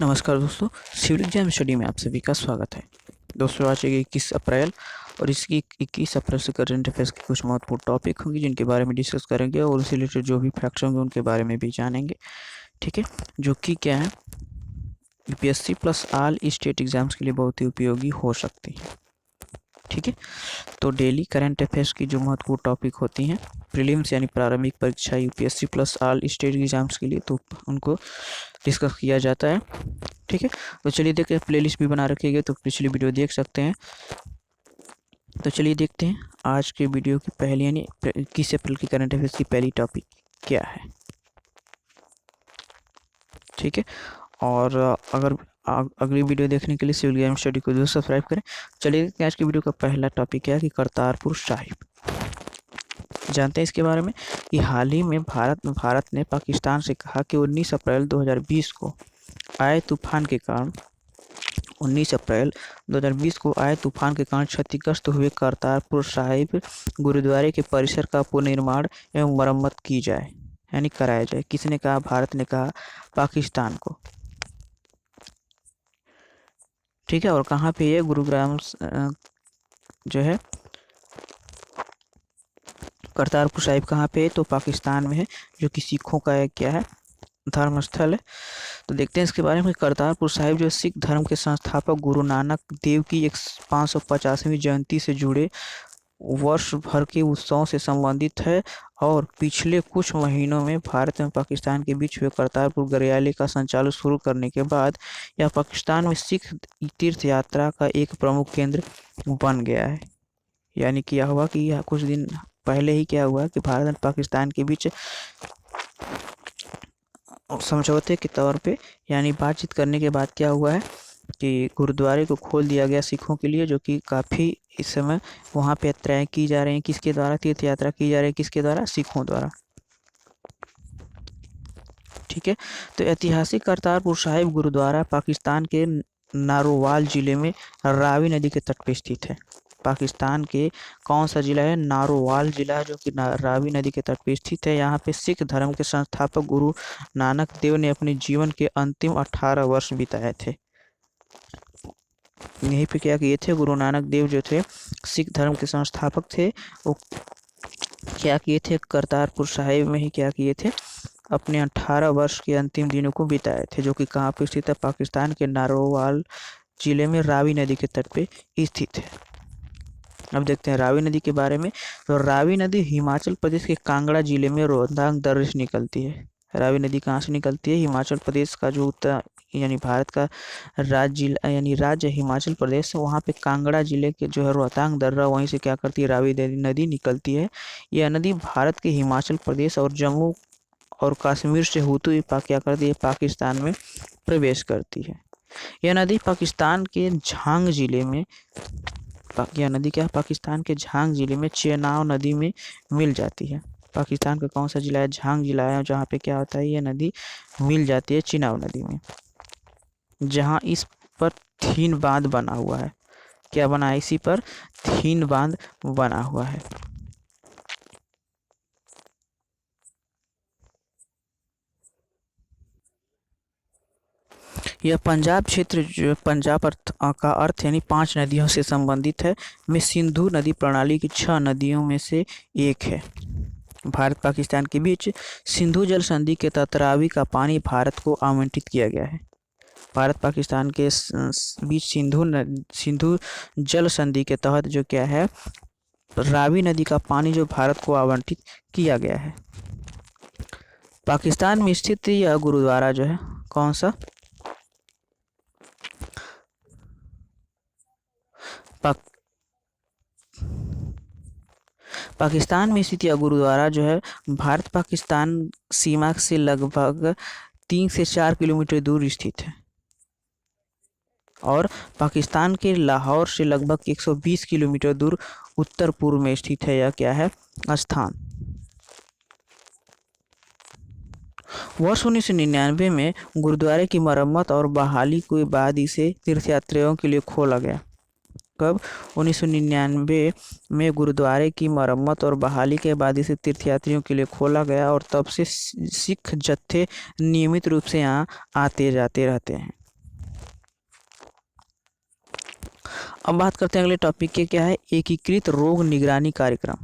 नमस्कार दोस्तों, civil exam study में आप सभी का स्वागत है। दोस्तों, आज 21 अप्रैल और इसकी 21 अप्रैल से करंट अफेयर्स के कुछ महत्वपूर्ण टॉपिक होंगे जिनके बारे में डिस्कस करेंगे और उससे रिलेटेड जो भी फैक्ट्स होंगे उनके बारे में भी जानेंगे। ठीक है, जो कि क्या है, UPSC plus all state exams के लिए बहुत ही उपयोगी हो सकती है। ठीक है, तो डेली करंट अफेयर्स की जो महत्वपूर्ण टॉपिक होती हैं प्रीलिम्स यानी प्रारंभिक परीक्षा UPSC plus all state exams के लिए, तो उनको डिस्कस किया जाता है। ठीक है, तो चलिए देखते हैं, प्लेलिस्ट भी बना रखी है तो पिछली वीडियो देख सकते हैं। तो चलिए देखते हैं आज के वीडियो की पहली यानी 21 अप्रैल की करंट अफेयर्स की पहली टॉपिक क्या है। ठीक है, और अगर अगली वीडियो देखने के लिए सिविल एग्जाम स्टडी को जरूर सब्सक्राइब करें। चलिए देखते हैं आज की वीडियो का पहला टॉपिक क्या है कि करतारपुर साहिब। जानते हैं इसके बारे में कि हाल ही में भारत ने पाकिस्तान से कहा कि 19 अप्रैल 2020 को आए तूफान के कारण 19 अप्रैल 2020 को आए तूफान के कारण क्षतिग्रस्त हुए करतारपुर साहिब गुरुद्वारे के परिसर का पुनर्निर्माण एवं मरम्मत की जाए यानी कराया जाए। किसने कहा? भारत ने कहा पाकिस्तान को। ठीक है, और कहाँ पे ये गुरुग्राम जो है करतारपुर साहिब कहाँ पे है? तो पाकिस्तान में है, जो कि सिखों का एक क्या है, धर्म स्थल है। तो देखते हैं इसके बारे में। करतारपुर साहिब जो सिख धर्म के संस्थापक गुरु नानक देव की 550वीं जयंती से जुड़े वर्ष भर के उत्सवों से संबंधित है और पिछले कुछ महीनों में भारत एवं पाकिस्तान के बीच हुए करतारपुर गलियारे का संचालन शुरू करने के बाद यह पाकिस्तान में सिख तीर्थ यात्रा का एक प्रमुख केंद्र बन गया है। यानी क्या हुआ कि यह कुछ दिन पहले ही क्या हुआ कि भारत और पाकिस्तान के बीच समझौते के तौर पे यानी बातचीत करने के बाद क्या हुआ है कि गुरुद्वारे को खोल दिया गया सिखों के लिए, जो कि काफ़ी इस समय वहाँ पे यात्राएं की जा रही हैं। किसके द्वारा तीर्थ यात्रा की जा रही है? किसके द्वारा? सिखों द्वारा। ठीक है, तो ऐतिहासिक करतारपुर साहिब गुरुद्वारा पाकिस्तान के नारोवाल जिले में रावी नदी के तट पर स्थित है। पाकिस्तान के कौन सा जिला है? नारोवाल जिला, जो कि रावी नदी के तट पर स्थित है। यहाँ पे सिख धर्म के संस्थापक गुरु नानक देव ने अपने जीवन के अंतिम 18 वर्ष बिताए थे। यहीं पे क्या किए थे? गुरु नानक देव जो थे सिख धर्म के संस्थापक थे, वो क्या किए थे? करतारपुर साहिब में ही क्या किए थे? अपने 18 वर्ष के अंतिम दिनों को बिताए थे, जो कि कहाँ पे स्थित है? पाकिस्तान के नारोवाल जिले में रावी नदी के तट पे स्थित है। अब देखते हैं रावी नदी के बारे में। तो रावी नदी हिमाचल प्रदेश के कांगड़ा जिले में रोहतांग दर्रे से निकलती है। रावी नदी कहाँ से निकलती है? हिमाचल प्रदेश का जो उत्तर यानी भारत का राज्य जिला यानी राज्य हिमाचल प्रदेश, वहाँ पे कांगड़ा जिले के जो है रोहतांग दर्रा, वहीं से क्या करती है? रावी नदी निकलती है। यह नदी भारत के हिमाचल प्रदेश और जम्मू और कश्मीर से होती हुई क्या करती है? पाकिस्तान में प्रवेश करती है। यह नदी पाकिस्तान के झांग जिले में यह नदी क्या है? पाकिस्तान के झांग जिले में चेनाब नदी में मिल जाती है। पाकिस्तान का कौन सा जिला है? झांग जिला है, जहाँ पे क्या होता है? यह नदी मिल जाती है चेनाब नदी में, जहाँ इस पर थीन बांध बना हुआ है। क्या बना है? इसी पर थीन बांध बना हुआ है। यह पंजाब क्षेत्र जो पंजाब का अर्थ यानी 5 नदियों से संबंधित है, में सिंधु नदी प्रणाली की 6 नदियों में से एक है। भारत पाकिस्तान के बीच सिंधु जल संधि के तहत रावी का पानी भारत को आवंटित किया गया है। भारत पाकिस्तान के बीच सिंधु जल संधि के तहत जो क्या है, रावी नदी का पानी जो भारत को आवंटित किया गया है। पाकिस्तान में स्थित यह गुरुद्वारा जो है कौन सा? पाकिस्तान में स्थित यह गुरुद्वारा जो है भारत पाकिस्तान सीमा से लगभग 3 से 4 किलोमीटर दूर स्थित है और पाकिस्तान के लाहौर से लगभग 120 किलोमीटर दूर उत्तर पूर्व में स्थित है। यह क्या है? स्थान। वर्ष 1999 में गुरुद्वारे की मरम्मत और बहाली के बाद इसे तीर्थयात्रियों के लिए खोला गया। कब? 1999 में गुरुद्वारे की मरम्मत और बहाली के बाद इसे तीर्थयात्रियों के लिए खोला गया और तब से सिख जत्थे नियमित रूप से यहाँ आते जाते रहते हैं। अब बात करते हैं अगले टॉपिक के, क्या है एकीकृत रोग निगरानी कार्यक्रम।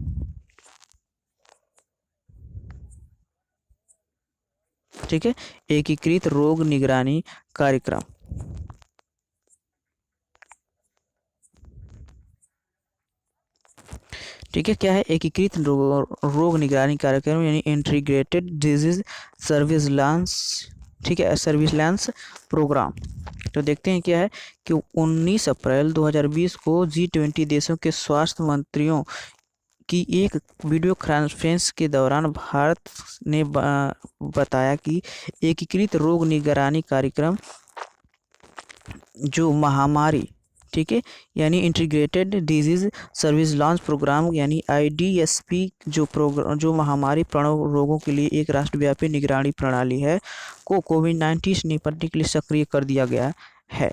ठीक है, एकीकृत रोग निगरानी कार्यक्रम। ठीक है, क्या है एकीकृत रोग निगरानी कार्यक्रम यानी इंटीग्रेटेड डिजीज सर्विलांस। ठीक है, सर्विलांस प्रोग्राम। तो देखते हैं क्या है कि 19 अप्रैल 2020 को G20 देशों के स्वास्थ्य मंत्रियों की एक वीडियो कॉन्फ्रेंस के दौरान भारत ने बताया कि एकीकृत रोग निगरानी कार्यक्रम जो महामारी, ठीक है, यानी integrated disease service launch programme यानी IDSP जो महामारी प्रणव रोगों के लिए एक राष्ट्रव्यापी निगरानी प्रणाली है को कोविड-19 से निपटने के लिए सक्रिय कर दिया गया है।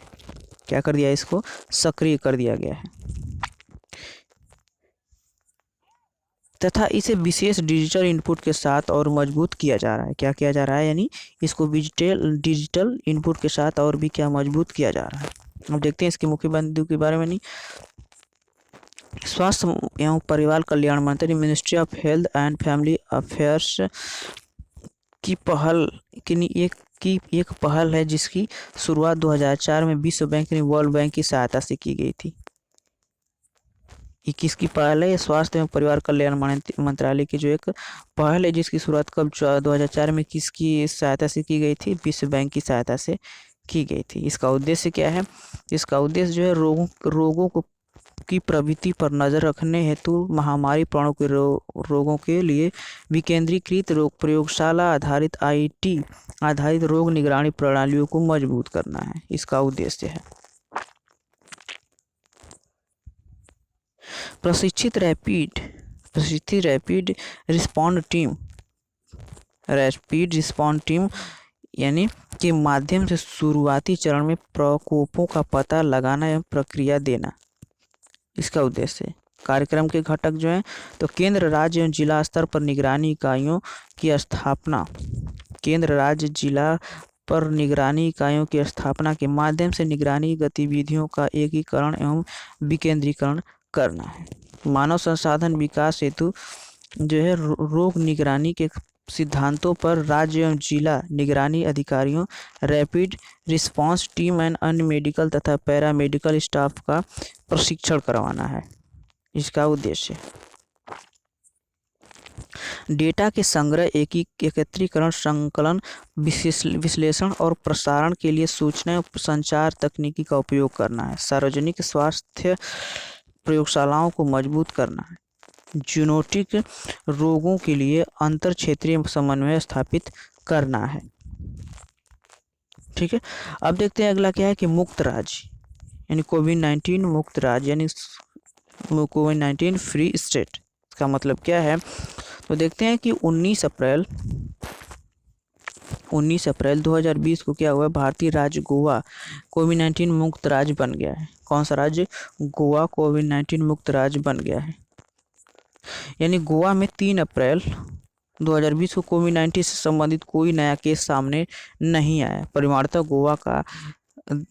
क्या कर दिया, इसको सक्रिय कर दिया गया है तथा इसे विशेष डिजिटल इनपुट के साथ और मजबूत किया जा रहा है। क्या किया जा रहा है, यानी इसको डिजिटल इनपुट के साथ और भी क्या मजबूत किया जा रहा है। अब देखते हैं इसके मुख्य बिंदु के बारे में। नहीं, स्वास्थ्य एवं परिवार कल्याण मंत्री ministry of health and family affairs की पहल की एक पहल है जिसकी शुरुआत 2004 में विश्व बैंक ने वर्ल्ड बैंक की सहायता से की गई थी। ये किसकी पहल है, स्वास्थ्य एवं परिवार कल्याण मंत्रालय की जो एक पहल है जिसकी शुरुआत कब 2004 में किसकी सहायता से की गई थी, विश्व बैंक की सहायता से की गई थी। इसका उद्देश्य क्या है, इसका उद्देश्य जो है रोगों को की प्रवृत्ति पर नज़र रखने हेतु महामारी प्रणों के रोगों के लिए विकेंद्रीकृत रोग प्रयोगशाला आधारित IT आधारित रोग निगरानी प्रणालियों को मजबूत करना है, इसका उद्देश्य है। प्रशिक्षित रैपिड रिस्पॉन्ड टीम यानी के माध्यम से शुरुआती चरण में प्रकोपों का पता लगाना एवं प्रक्रिया देना, इसका उद्देश्य है। कार्यक्रम के घटक जो हैं तो केंद्र राज्य एवं जिला स्तर पर निगरानी इकाइयों की स्थापना, केंद्र राज्य जिला पर निगरानी इकाइयों की स्थापना के माध्यम से निगरानी गतिविधियों का एकीकरण एवं विकेंद्रीकरण करना है। मानव संसाधन विकास हेतु जो है रोग निगरानी के सिद्धांतों पर राज्य एवं जिला निगरानी अधिकारियों, रैपिड रिस्पांस टीम एंड अन्य मेडिकल तथा पैरामेडिकल स्टाफ का प्रशिक्षण करवाना है, इसका उद्देश्य। डेटा के संग्रह, एकत्रीकरण, संकलन, विश्लेषण और प्रसारण के लिए सूचना और संचार तकनीकी का उपयोग करना है। सार्वजनिक स्वास्थ्य प्रयोगशालाओं को मजबूत करना है। जूनोटिक रोगों के लिए अंतर क्षेत्रीय समन्वय स्थापित करना है। ठीक है, अब देखते हैं अगला क्या है कि मुक्त राज्य यानी कोविड-19 मुक्त राज्य यानी कोविड-19 फ्री स्टेट का मतलब क्या है। तो देखते हैं कि 19 अप्रैल 2020 को क्या हुआ, भारतीय राज्य गोवा कोविड-19 मुक्त राज्य बन गया है। कौन सा राज्य, गोवा कोविड-19 मुक्त राज्य बन गया है। यानी गोवा में 3 अप्रैल 2020 को कोविड-19 से संबंधित कोई नया केस सामने नहीं आया। परिमाणतः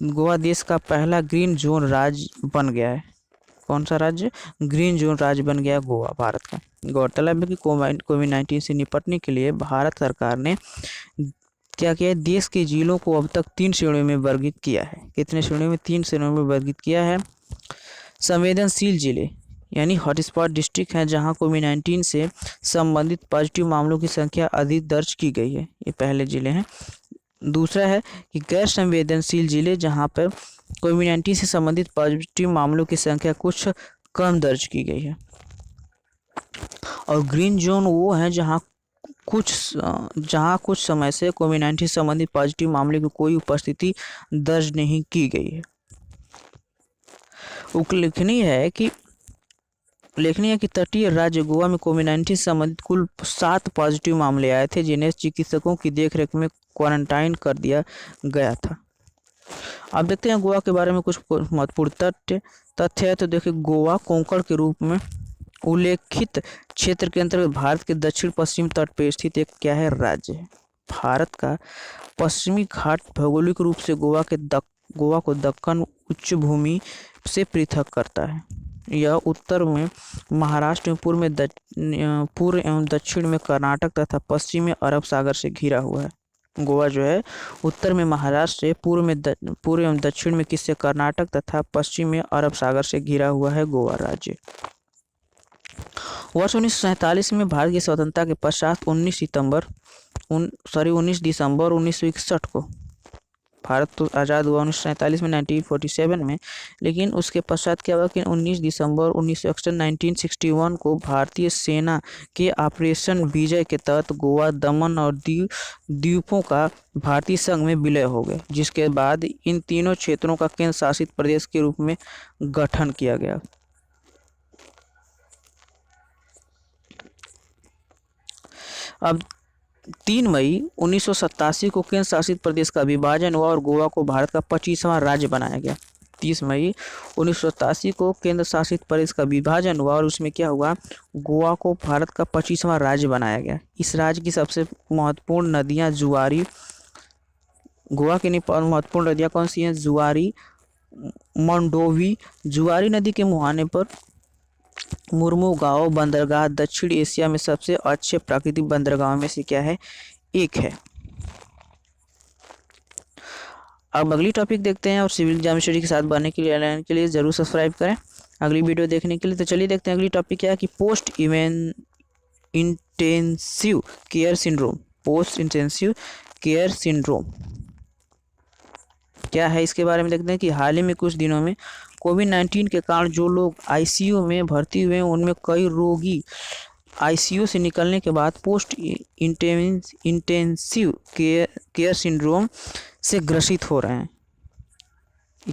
गोवा देश का पहला ग्रीन जोन राज्य बन गया है। कौन सा राज्य, ग्रीन जोन राज्य बन गया गोवा भारत का। गौरतलब है कि कोविड-19 से निपटने के लिए भारत सरकार ने क्या किया है, देश के जिलों को अब तक 3 श्रेणियों में वर्गीकृत किया है। कितने श्रेणियों में, 3 श्रेणियों में वर्गीकृत किया है। संवेदनशील जिले यानी हॉटस्पॉट डिस्ट्रिक्ट हैं जहां कोविड-19 से संबंधित पॉजिटिव मामलों की संख्या अधिक दर्ज की गई है, ये पहले जिले हैं। दूसरा है कि गैर संवेदनशील जिले जहां पर कोविड-19 से संबंधित पॉजिटिव मामलों की संख्या कुछ कम दर्ज की गई है। और ग्रीन जोन वो है जहां कुछ समय से कोविड-19 से संबंधित पॉजिटिव मामले की कोई उपस्थिति दर्ज नहीं की गई है। उल्लेखनीय है कि तटीय राज्य गोवा में कोविड-19 से संबंधित कुल 7 पॉजिटिव मामले आए थे जिन्हें चिकित्सकों की देखरेख में क्वारंटाइन कर दिया गया था। अब देखते हैं गोवा के बारे में कुछ महत्वपूर्ण तथ्य है। तो देखिए, गोवा कोंकण के रूप में उल्लेखित क्षेत्र के अंतर्गत भारत के दक्षिण पश्चिम तट पर स्थित एक क्या है, राज्य है। भारत का पश्चिमी घाट भौगोलिक रूप से गोवा के गोवा को दक्कन उच्च भूमि से पृथक करता है। यह उत्तर में महाराष्ट्र में पूर्व एवं दक्षिण में कर्नाटक तथा पश्चिम में अरब सागर से घिरा हुआ है। गोवा जो है उत्तर में महाराष्ट्र से, पूर्व एवं दक्षिण में किससे, कर्नाटक तथा पश्चिम में अरब सागर से घिरा हुआ है गोवा राज्य। वर्ष 1947 में भारत की स्वतंत्रता के पश्चात 19 दिसंबर 1961 को भारत तो आज़ाद हुआ 1947 में, 1947 में, लेकिन उसके पश्चात क्या हुआ कि 19 दिसंबर 1961 को भारतीय सेना के ऑपरेशन विजय के तहत गोवा, दमन और द्वीपों का भारतीय संघ में विलय हो गया, जिसके बाद इन तीनों क्षेत्रों का केंद्र शासित प्रदेश के रूप में गठन किया गया। अब 3 मई 1987 को केंद्र शासित प्रदेश का विभाजन हुआ और गोवा को भारत का 25वां राज्य बनाया गया। 30 मई 1987 को केंद्र शासित प्रदेश का विभाजन हुआ और उसमें क्या हुआ, गोवा को भारत का 25वां राज्य बनाया गया। इस राज्य की सबसे महत्वपूर्ण नदियाँ जुआरी, गोवा की महत्वपूर्ण नदियाँ कौन सी हैं, जुआरी, मंडोवी। जुआरी नदी के मुहाने पर मुर्मुगांव बंदरगाह दक्षिण एशिया में सबसे अच्छे प्राकृतिक बंदरगाहों में से क्या है, एक है। अब अगली टॉपिक देखते हैं और सिविल ज्योमेट्री के साथ बनने के लिए जरूर सब्सक्राइब करें अगली वीडियो देखने के लिए। तो चलिए देखते हैं अगली टॉपिक क्या है कि post intensive care syndrome. Post intensive care syndrome क्या है, इसके बारे में देखते हैं कि हाल ही में कुछ दिनों में कोविड-19 के कारण जो लोग आईसीयू में भर्ती हुए हैं उनमें कई रोगी आईसीयू से निकलने के बाद पोस्ट इंटेंसिव केयर सिंड्रोम से ग्रसित हो रहे हैं।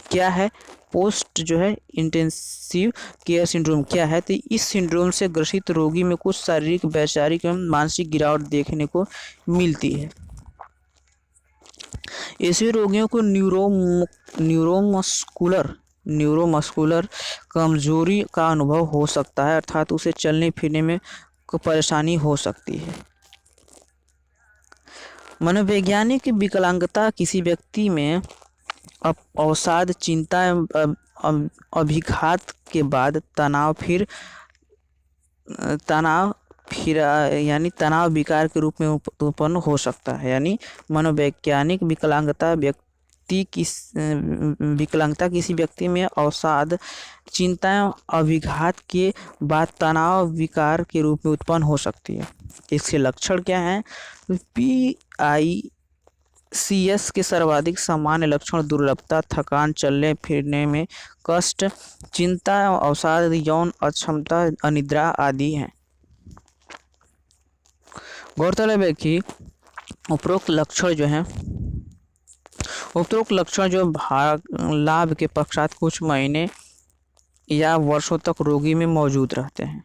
क्या है पोस्ट जो है इंटेंसिव केयर सिंड्रोम क्या है, तो इस सिंड्रोम से ग्रसित रोगी में कुछ शारीरिक, वैचारिक एवं मानसिक गिरावट देखने को मिलती है। ऐसे रोगियों को न्यूरोमस्कुलर कमजोरी का अनुभव हो सकता है, अर्थात उसे चलने फिरने में परेशानी हो सकती है। मनोवैज्ञानिक विकलांगता किसी व्यक्ति में अवसाद, चिंता अभिघात के बाद तनाव विकार के रूप में उत्पन्न हो सकता है। यानी मनोवैज्ञानिक विकलांगता किसी व्यक्ति में अवसाद, चिंता, अभिघात के बाद तनाव विकार के रूप में उत्पन्न हो सकती है। इसके लक्षण क्या हैं, PICS के सर्वाधिक सामान्य लक्षण दुर्बलता, थकान, चलने फिरने में कष्ट, चिंता, अवसाद, यौन अक्षमता, अनिद्रा आदि हैं। गौरतलब है कि उपरोक्त लक्षण जो लाभ के पश्चात कुछ महीने या वर्षों तक रोगी में मौजूद रहते हैं।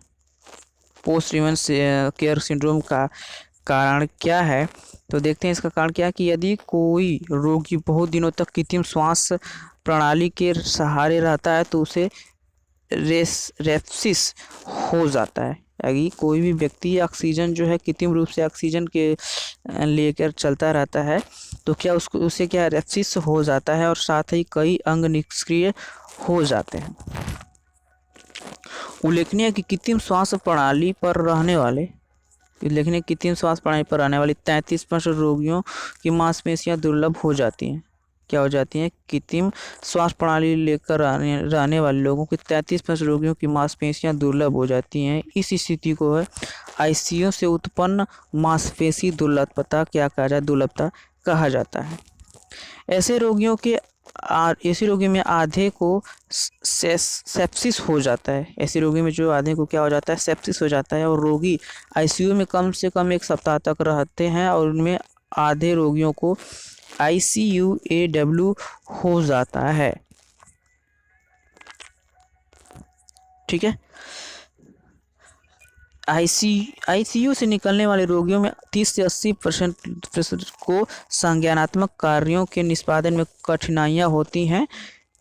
पोस्ट इंटेंसिव केयर सिंड्रोम का कारण क्या है, तो देखते हैं इसका कारण क्या है कि यदि कोई रोगी बहुत दिनों तक कृत्रिम श्वास प्रणाली के सहारे रहता है तो उसे रेस्पिरेशन हो जाता है। यदि कोई भी व्यक्ति ऑक्सीजन जो है कृत्रिम रूप से ऑक्सीजन के लेकर चलता रहता है तो क्या उसे क्या रेस्पिरेशन हो जाता है और साथ ही कई अंग निष्क्रिय हो जाते हैं। उल्लेखनीय है कि कृत्रिम श्वास प्रणाली पर रहने वाले 33% रोगियों की मांसपेशियां दुर्बल हो जाती हैं। क्या हो जाती हैं, कृत्रिम श्वास प्रणाली लेकर रहने वाले लोगों की 33% रोगियों की मांसपेशियां दुर्बल हो जाती हैं। इस स्थिति को आईसीयू से उत्पन्न मांसपेशी दुर्बलता कहा जाता है। ऐसे रोगियों में आधे को सेप्सिस हो जाता है। ऐसे रोगी में जो आधे को क्या हो जाता है, सेप्सिस हो जाता है और रोगी आईसीयू में कम से कम 1 सप्ताह तक रहते हैं और उनमें आधे रोगियों को ICU AW हो जाता है। ठीक है, ICU से निकलने वाले रोगियों में 30 से 80% को संज्ञानात्मक कार्यों के निष्पादन में कठिनाइयां होती हैं।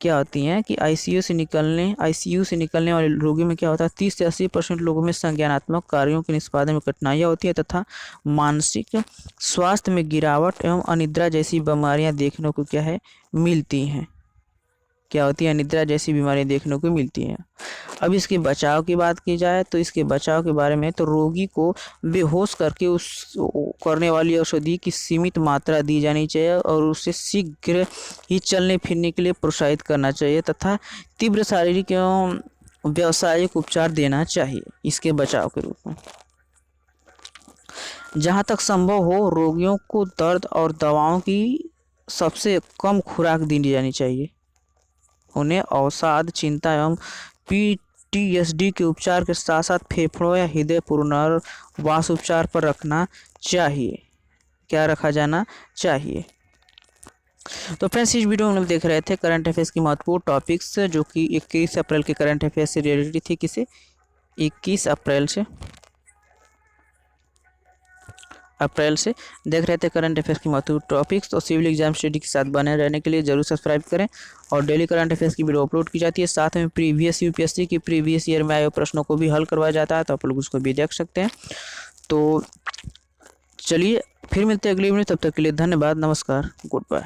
क्या होती हैं कि ICU से निकलने वाले रोगियों में क्या होता है, 30 से 80% लोगों में संज्ञानात्मक कार्यों के निष्पादन में कठिनाइयां होती है तथा मानसिक स्वास्थ्य में गिरावट एवं अनिद्रा जैसी बीमारियां देखने को क्या है मिलती हैं। क्या होती है, निद्रा जैसी बीमारियां देखने को मिलती हैं। अब इसके बचाव की बात की जाए तो इसके बचाव के बारे में तो रोगी को बेहोश करके उस करने वाली औषधि की सीमित मात्रा दी जानी चाहिए और उसे शीघ्र ही चलने फिरने के लिए प्रोत्साहित करना चाहिए तथा तीव्र शारीरिक एवं व्यावसायिक उपचार देना चाहिए इसके बचाव के रूप में। जहाँ तक संभव हो रोगियों को दर्द और दवाओं की सबसे कम खुराक दी जानी चाहिए। उन्हें अवसाद, चिंता एवं PTSD के उपचार के साथ साथ फेफड़ों या हृदय पुनर्वास उपचार पर रखना चाहिए। क्या रखा जाना चाहिए। तो फ्रेंड्स इस वीडियो में हम लोग देख रहे थे करंट अफेयर्स की महत्वपूर्ण टॉपिक्स जो कि 21 अप्रैल के करंट अफेयर्स से रिलेटेड थी। किसे 21 अप्रैल से देख रहे थे करंट अफेयर्स की महत्वपूर्ण टॉपिक्स। तो सिविल एग्जाम स्टडी के साथ बने रहने के लिए जरूर सब्सक्राइब करें और डेली करंट अफेयर्स की वीडियो अपलोड की जाती है। साथ में प्रीवियस UPSC की प्रीवियस ईयर में आए प्रश्नों को भी हल करवाया जाता है, तो आप लोग उसको भी देख सकते हैं। तो चलिए फिर मिलते हैं अगली वीडियो, तब तक के लिए धन्यवाद, नमस्कार, गुड बाय।